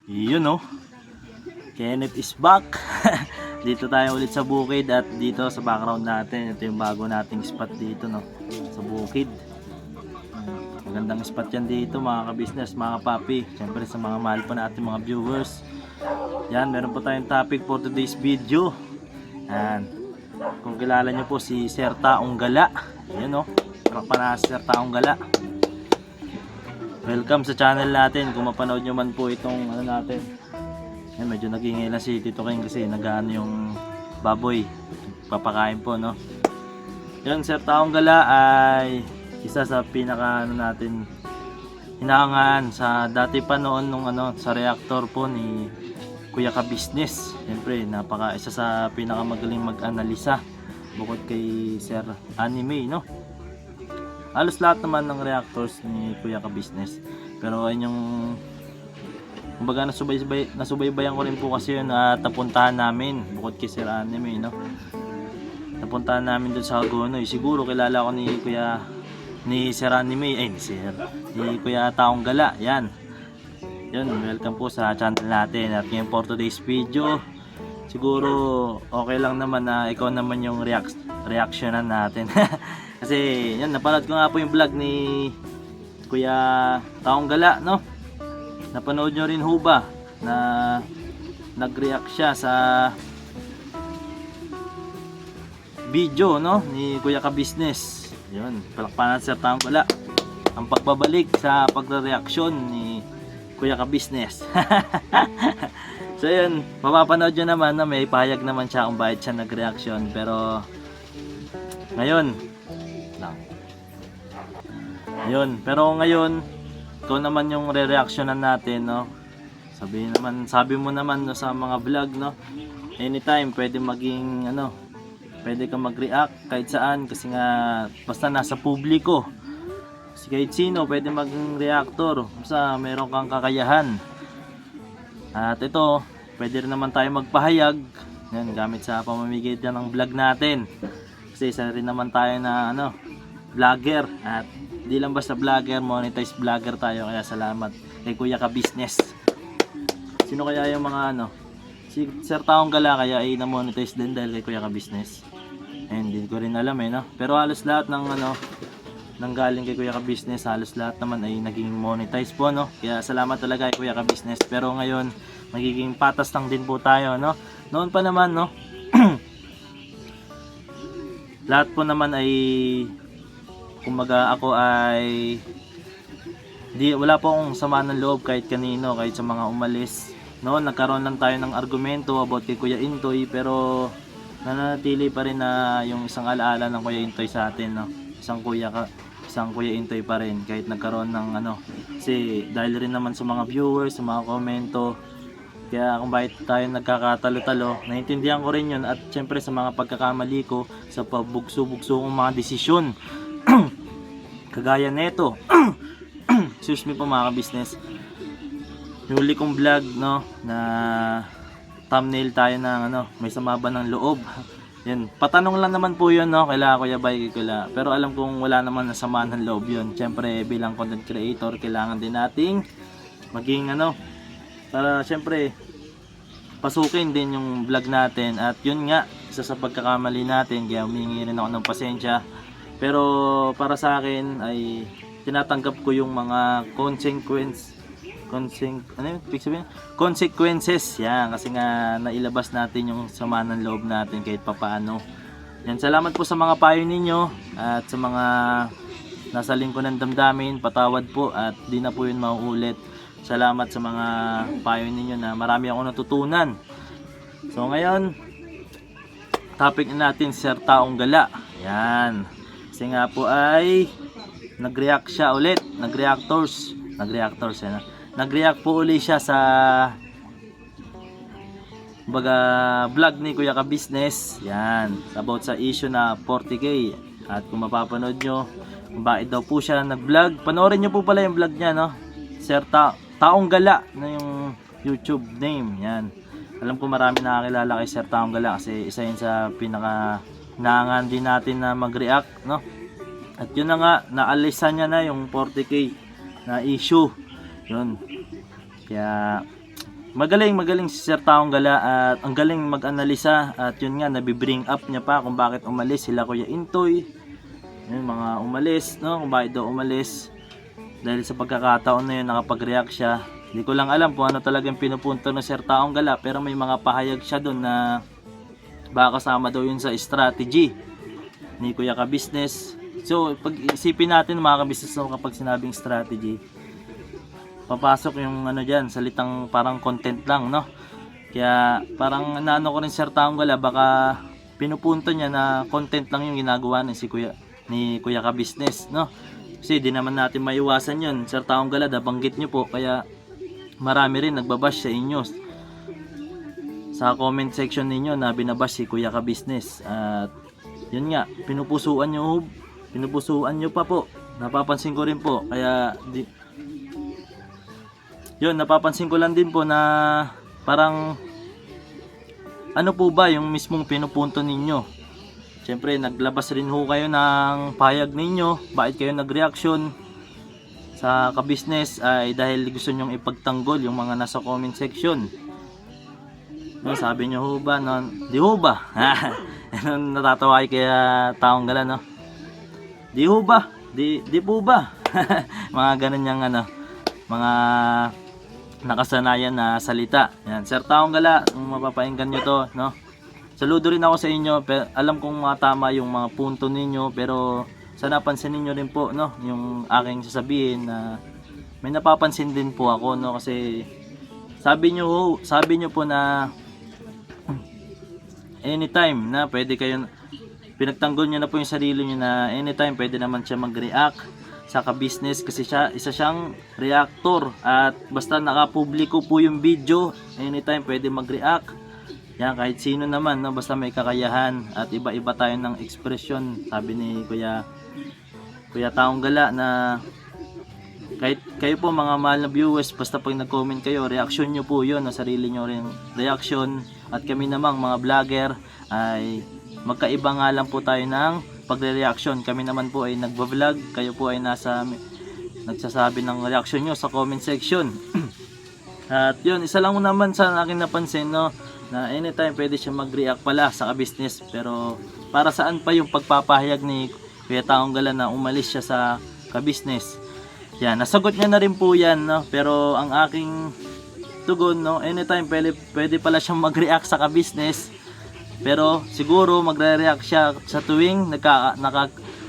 Yun no, Kenneth is back. Dito tayo ulit sa bukid at dito sa background natin, ito yung bago nating spot dito no, sa bukid. Magandang spot yan dito mga ka-business, mga papi. Siyempre sa mga mahal pa natin mga viewers. Yan, meron po tayong topic for today's video. Yan. Kung kilala nyo po si Sir Taong Gala. Yan no, pa na Sir Taong Gala. Welcome sa channel natin. Kung mapanood nyo man po itong ano natin. Yan, medyo nagingay si Tito King kasi nagaano yung baboy. Papakain po no. Yan, Sir Taong Gala ay isa sa pinaka ano natin hinahangaan sa dati pa noon nung ano sa reactor po ni Kuya Ka-Business. Siyempre isa sa pinakamagaling mag-analisa bukod kay Sir Anime no. Halos lahat naman ng reactors ni Kuya Ka-Business. Pero ayun yung kumbaga nasubaybayan ko rin po kasi yun at napuntahan namin bukod kay Sir Anime no. Napuntahan namin doon sa Hagonoy. Siguro kilala ko ni Sir Anime, ni Kuya Taong Gala. Yan. Yun, welcome po sa channel natin. At ngayon for today's video, siguro okay lang naman na ikaw naman yung reactionan natin. Kasi yan, napanood ko nga po yung vlog ni Kuya Taong Gala, no? Napanood nyo rin ho ba na nag-react siya sa video, no? Ni Kuya Ka-Business. Yun, palakpanan Sir Taong Gala. Ang pagbabalik sa pagre-reaksyon ni Kuya Ka-Business. So yun, mapapanood nyo naman na may pahayag naman siya kung bakit siya nag-reaction. Pero ngayon pero ngayon ikaw naman yung re-reactionan natin no. Sabi mo naman no, sa mga vlog no, anytime pwede maging ano, pwede ka mag-react kahit saan kasi nga basta nasa publiko. Kasi kahit sino pwede maging reactor basta meron kang kakayahan. At ito, pwede rin naman tayo magpahayag yan, gamit sa pamamagitan ng vlog natin. Kasi isa rin naman tayo na ano, vlogger. At di lang basta vlogger, monetized vlogger tayo. Kaya salamat kay Kuya Ka-Business. Sino kaya yung mga ano, si Sir Taong Gala kaya ay na-monetize din dahil kay Kuya Ka-Business? Hindi ko rin alam no. Pero halos lahat ng ano nanggaling kay Kuya Ka-Business, halos lahat naman ay naging monetize po no. Kaya salamat talaga kay Kuya Ka-Business. Pero ngayon magiging patas lang din po tayo no. Noon pa naman no. Lahat po naman ay kumbaga ako ay wala po akong sama ng loob kahit kanino, kahit sa mga umalis. Noon nagkaroon lang tayo ng argumento about kay Kuya Intoy, pero nananatili pa rin na yung isang alaala ng Kuya Intoy sa atin no. Isang Kuya Intoy pa rin kahit nagkaroon ng ano, kasi dahil rin naman sa mga viewers, sa mga komento, kaya kung bakit tayo nagkakatalo-talo, naiintindihan ko rin yun. At syempre sa mga pagkakamali ko sa pabugso-bugso kong mga desisyon kagaya neto. Excuse me po mga ka-business, yung huli kong vlog no, na thumbnail tayo ng ano, may sama ba ng loob. Yan, patanong lang naman po yun no, kaila Kuya Bay Kila. Pero alam kong wala naman na sama ng loob yun. Syempre bilang content creator, kailangan din nating maging ano, para syempre pasukin din yung vlog natin. At yun nga, isa sa pagkakamali natin, kaya humingi rin ako ng pasensya. Pero para sa akin ay tinatanggap ko yung mga consequences yan, kasi nga nailabas natin yung sama ng loob natin kahit papaano. Yan, salamat po sa mga payo ninyo at sa mga nasa lingkod ng damdamin, patawad po at di na po yun mauulit. Salamat sa mga payo ninyo na marami akong natutunan. So ngayon, topic natin Sir Taong Gala. Yan. Kasi nga po ay nag-react siya ulit, nag-react po ulit siya sa vlog ni Kuya Ka-Business. Yan, about sa issue na 40k. At kung mapapanood nyo kung bakit daw po siya nag-vlog, panoorin nyo po pala yung vlog niya no, Sir Taong Gala na yung YouTube name. Yan, alam ko marami nakakilala kay Sir Taong Gala kasi isa yun sa pinaka naangan din natin na mag-react no. At yun na nga, naalisan niya na yung 40k na issue. Yun. Kaya magaling si Sir Taong Gala at ang galing mag-analisa at yun nga nabibring up niya pa kung bakit umalis sila Kuya Intoy. Yung mga umalis, no? Kung bakit daw umalis. Dahil sa pagkakataon na yun nakapag-react siya. Hindi ko lang alam kung ano talagang pinupunto ng Sir Taong Gala pero may mga pahayag siya doon na baka kasama daw yun sa strategy ni Kuya Ka-Business. So pag isipin natin mga ka-business kapag sinabing strategy, papasok yung ano dyan, salitang parang content lang, no? Kaya parang naano ko rin Sir Taong Gala, baka pinupunto niya na content lang yung ginagawa ni Kuya Ka-Business, no? Kasi di naman natin maiwasan yun. Sir Taong Gala, nabanggit nyo po, kaya marami rin nagbabash sa inyo sa comment section ninyo na binabash si Kuya Ka-Business. At yun nga, pinupusuan nyo pa po. Napapansin ko rin po, kaya yun, napapansin ko lang din po na parang ano po ba yung mismong pinupunto ninyo. Siyempre naglabas rin ho kayo ng pahayag ninyo, bakit kayo nag-reaction sa Ka-Business ay dahil gusto nyong ipagtanggol yung mga nasa comment section, no? Sabi nyo ho ba di ho ba? Natatawa kayo kaya Taong Gala, no? Di ho ba? Di po ba? Mga ganun yung ano, mga nakasanayan na salita. Yan, Sir Taong Gala, kung mapapainggan nyo to, no? Saludo rin ako sa inyo, pero alam kong tama yung mga punto ninyo, pero sana napansin niyo rin po, no, yung aking sasabihin na may napapansin din po ako, no, kasi sabi niyo po na anytime na pwede kayo, pinagtanggol niyo na po yung sarili niyo na anytime pwede naman siya mag-react sa Ka-Business kasi isa siyang reactor at basta nakapubliko po yung video, anytime pwede mag-react. Yan, kahit sino naman, no, basta may kakayahan at iba-iba tayo ng ekspresyon. Sabi ni Kuya Taong Gala na kahit kayo po mga mahal na viewers, basta pag nag-comment kayo, reaction nyo po yun, no, sarili nyo rin reaction. At kami namang mga vlogger ay magkaiba nga lang po tayo ng pagre-reaction. Kami naman po ay nagba-vlog, kayo po ay nagsasabi ng reaction nyo sa comment section. At yun, isa lang naman sa akin napansin, no, na anytime pwede siya mag-react pala sa Ka-Business, pero para saan pa yung pagpapahayag ni Kuya Taong Gala na umalis siya sa Ka-Business? Yan, nasagot niya na rin po yan, no? Pero ang aking tugon, no, anytime pwede pala siyang mag-react sa Ka-Business, pero siguro magre-react siya sa tuwing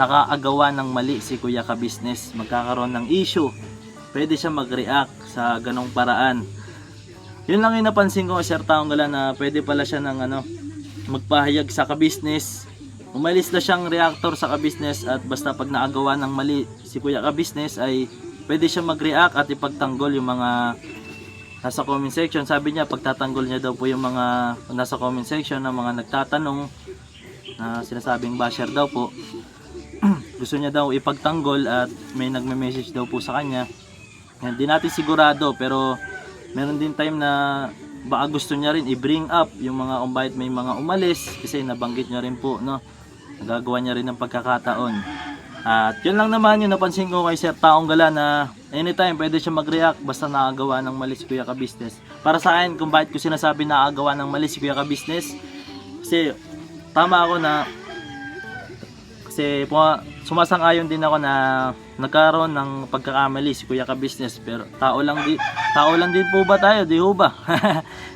nakaagawa ng mali si Kuya Ka-Business, magkakaroon ng issue, pwede siya mag-react sa ganong paraan. Yun lang yung napansin ko, Sir Taong Gala, na pwede pala siya ng magpahayag sa Ka-Business. Umalis na siyang reactor sa Ka-Business at basta pag naagawa ng mali si Kuya Ka-Business ay pwede siya mag-react at ipagtanggol yung mga nasa comment section. Sabi niya pagtatanggol niya daw po yung mga nasa comment section na mga nagtatanong na sinasabing basher daw po. Gusto niya daw ipagtanggol at may nagme-message daw po sa kanya. Hindi natin sigurado, pero meron din time na baka gusto niya rin i-bring up yung mga umbait, may mga umalis kasi nabanggit niya rin po, no, nagagawa niya rin ng pagkakataon. At yun lang naman yung napansin ko kay Sir Taong Gala na anytime pwede siya mag-react basta nakagawa ng mali si Kuya Ka-Business. Para sa akin, kung bakit ko sinasabi nakagawa ng mali si Kuya Ka-Business, kasi tama ako na kasi sumasang-ayon din ako na nagkaroon ng pagkakamali si Kuya Ka-Business, pero tao lang din po ba tayo, di ho ba?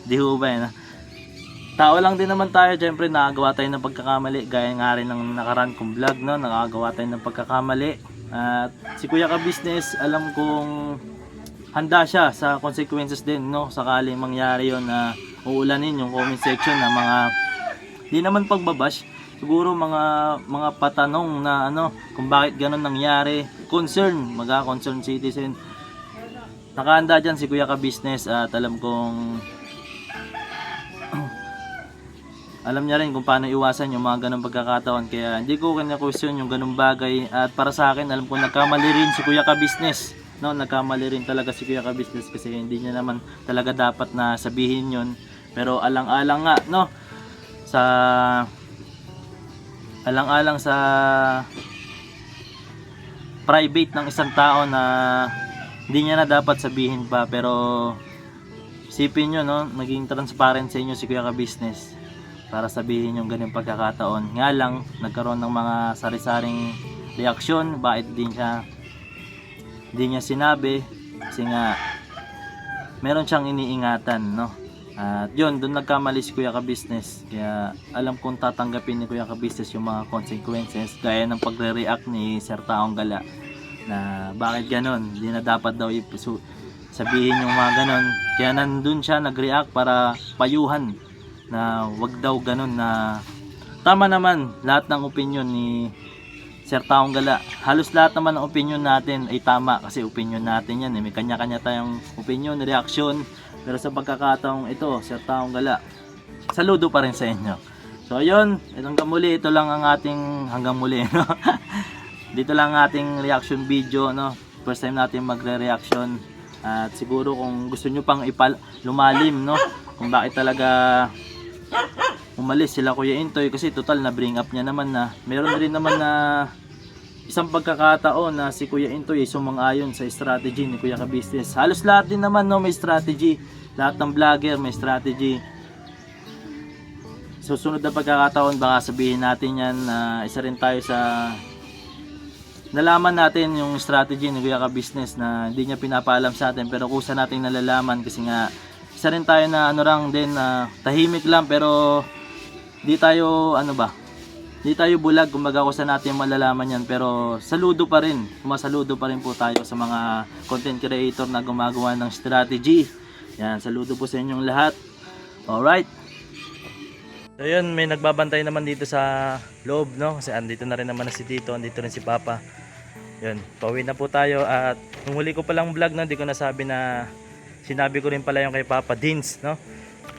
Di ho ba yun? Tao lang din naman tayo, syempre nakagawa tayo ng pagkakamali, gaya nga rin ng nakaraan kong vlog, no, nakagawa tayo ng pagkakamali. At si Kuya Ka-Business, alam kong handa siya sa consequences din, no, sakaling mangyari yon na uulanin yung comment section na mga di naman pagbabash, siguro mga patanong na kung bakit ganun nangyari, concern citizen. Nakahanda dyan si Kuya Ka-Business at alam niya rin kung paano iwasan yung mga ganung pagkakataon, kaya hindi ko kanya-question yung ganung bagay. At para sa akin, alam ko nagkamali rin si Kuya Ka-Business, no, nagkamali rin talaga si Kuya Ka-Business kasi hindi niya naman talaga dapat na sabihin yun, pero alang-alang nga, no, alang-alang sa private ng isang tao na hindi niya na dapat sabihin pa, pero isipin nyo, no, maging transparent sa inyo si Kuya Ka-Business para sabihin yung ganyung pagkakataon. Nga lang, nagkaroon ng mga sari-saring reaksyon, bakit di niya sinabi, kasi nga meron siyang iniingatan, no. At yun, doon nagkamali si Kuya Ka-Business. Kaya alam kong tatanggapin ni Kuya Ka-Business yung mga consequences, gaya ng pagre-react ni Sir Taong Gala na bakit ganon, hindi na dapat daw sabihin yung mga ganon. Kaya nandun siya nag-react para payuhan na wag daw ganon, na tama naman lahat ng opinion ni Sir Taong Gala. Halos lahat naman ng opinion natin ay tama kasi opinion natin yan, eh. May kanya-kanya tayong opinion, reaction. Pero sa pagkakataong ito, Sir Taong Gala, saludo pa rin sa inyo. So ayun, hanggang muli, ito lang ang ating hanggang muli, no? Dito lang ang ating reaction video, no? First time natin magre-reaction. At siguro kung gusto nyo pang lumalim, no, kung bakit talaga umalis sila Kuya Intoy, kasi total na bring up niya naman na meron rin naman na isang pagkakataon na si Kuya Intoy ay sumang-ayon sa strategy ni Kuya Ka-Business. Halos lahat din naman, no, may strategy. Lahat ng vlogger may strategy. Susunod na pagkakataon baka sabihin natin yan na isa rin tayo sa nalaman natin yung strategy ni Kuya Ka-Business na hindi niya pinapaalam sa atin, pero kusa natin nalalaman kasi nga isa rin tayo na ano lang din na tahimik lang, pero di tayo di tayo bulag, kumbaga kusa natin malalaman yan. Pero saludo pa rin, sumasaludo pa rin po tayo sa mga content creator na gumagawa ng strategy. Yan, saludo po sa inyong lahat. Alright. So yun, may nagbabantay naman dito sa loob, no? Kasi andito na rin naman na si Tito, andito rin si Papa. Yun, pauwi na po tayo. At nung huli ko palang vlog, no, di ko nasabi na sinabi ko rin pala yung kay Papa Dins, no?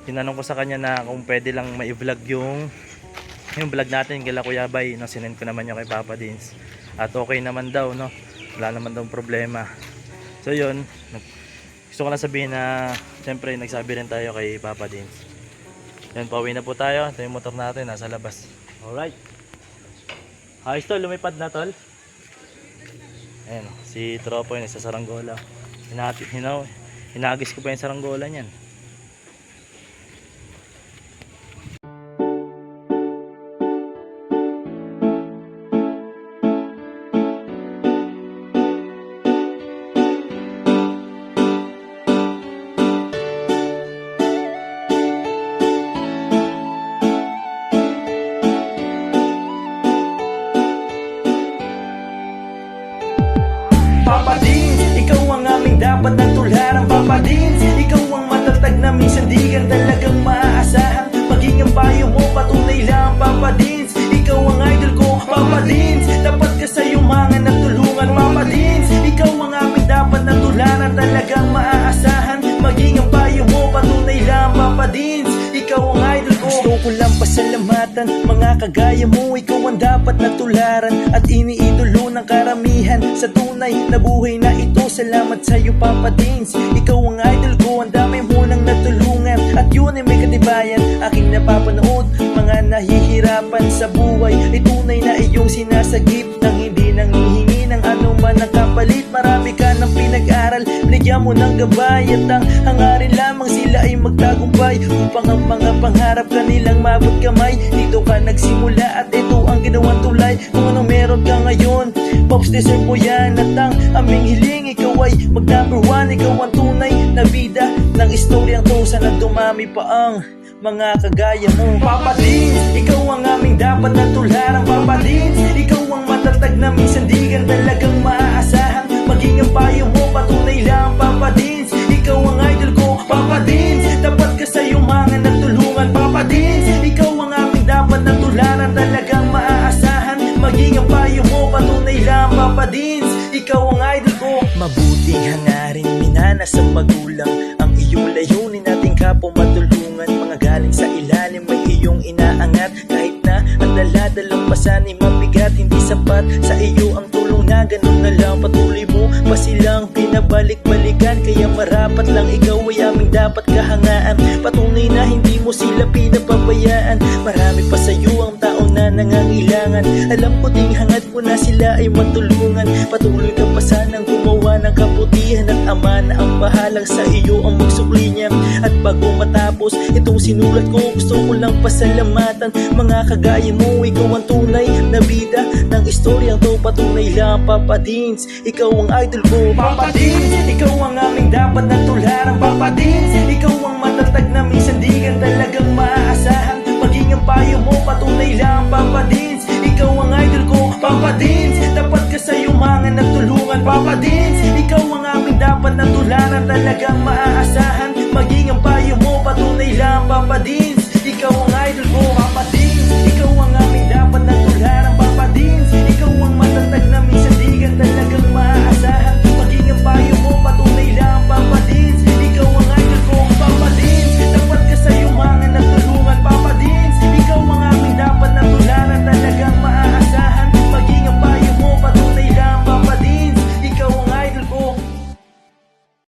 Tinanong ko sa kanya na kung pwede lang mai-vlog yung vlog natin kila Kuya Bay, no? Sinend ko naman yung kay Papa Dins. At okay naman daw, no? Wala naman daw problema. So yun, gusto ko lang sabihin na siyempre nagsabi rin tayo kay Papa Dins. Yan, pauwi na po tayo. Ito yung motor natin, nasa labas. Alright. Ayos tol, lumipad na tol. Ayan, si Tropo yun, sa saranggola. Hinagis ko pa yung saranggola niyan. Papa Dins, ikaw ang aming dapat na tularan. Papa Dins, ikaw ang matatag na minsan di ka talagang maaasahan. Maging ang payo mo, patunay lang. Papa Dins, ikaw ang idol ko. Papa Dins, dapat ka sa yumangan at tulungan. Papa Dins, ikaw ang aming dapat na tularan. Talagang maaasahan. Maging ang payo mo, patunay lang. Papa Dins, ikaw ang idol ko. Gusto ko lang pasalamatan mga kagaya mo. Ikaw ang dapat na tularan at iniidolo ng karamihan sa tunay na buhay na ito. Salamat sa iyo Papa Dins, ikaw ang idol ko. Ang dami mo nang natulungan at yun ay may katibayan. Aking napapanood mga nahihirapan sa buhay, ay tunay na iyong sinasagip nang hindi nang hihingi ng anuman ang kapalit. Marami ka ng pinag-aral, binigyan mo ng gabay at ang hangarin lamang sila ay magtagumpay upang ang mga pangarap kanilang mabot kamay. Dito ka nagsimula at ito ang ginawang tulay. Kung anong meron ka ngayon, Pops, deserve mo yan. At ang aming hiling, ikaw ay mag number one. Ikaw ang tunay na bida ng istoryang to. Sana dumami pa ang mga kagaya mo. Papa Dins, ikaw ang aming dapat na tularan. Papa Dins, ikaw ang matatag na minsan di ka talagang maaasahan. Maging ang payo mo, patunay lang. Papa Dins, ikaw ang idol ko. Papa Dins, dapat ka sa yumangan at tulungan. Papa Dins, ikaw ang aming dapat na tularan. Talagang maaasahan. Maging ang payo mo, patunay lang. Papa Dins, ikaw ang idol ko. Mabuting hangarin, minana sa magulang. Ang iyong layunin nating kapwa matulungan. Mga galing sa ilalim may iyong inaangat. Kahit na ang daladalang pasanay mabigat, hindi sapat sa iyo ang tulong na ganun na lang. Patuloy mo pa silang pinabalik-balikan. Kaya marapat lang ikaw ay aming dapat kahangaan. Patunay na hindi mo sila pinapabayaan. Marami pa sa iyo ang taon na mga nangangailangan. Alam ko ding hangad mo na sila ay matulungan. Patuloy ka pa sanang gumawa ng kabutihan, at Ama na ang bahalang sa iyo ang magsukli niya. At bago matapos itong sinulat ko, gusto ko lang pasalamatan mga kagaya mo. Ikaw ang tunay na bida ng istoryang to, patunay lang Papa Dins, ikaw ang idol ko. Papa Dins, ikaw ang aming dapat na tularan. Papa Dins, ikaw ang matatag na minsan di ka talagang maaasahan. Maging ang payo mo, patunay lang Papa Dins, ikaw ang idol ko. Papa Dins, dapat ka sa yumangan at tulungan. Papa Dins,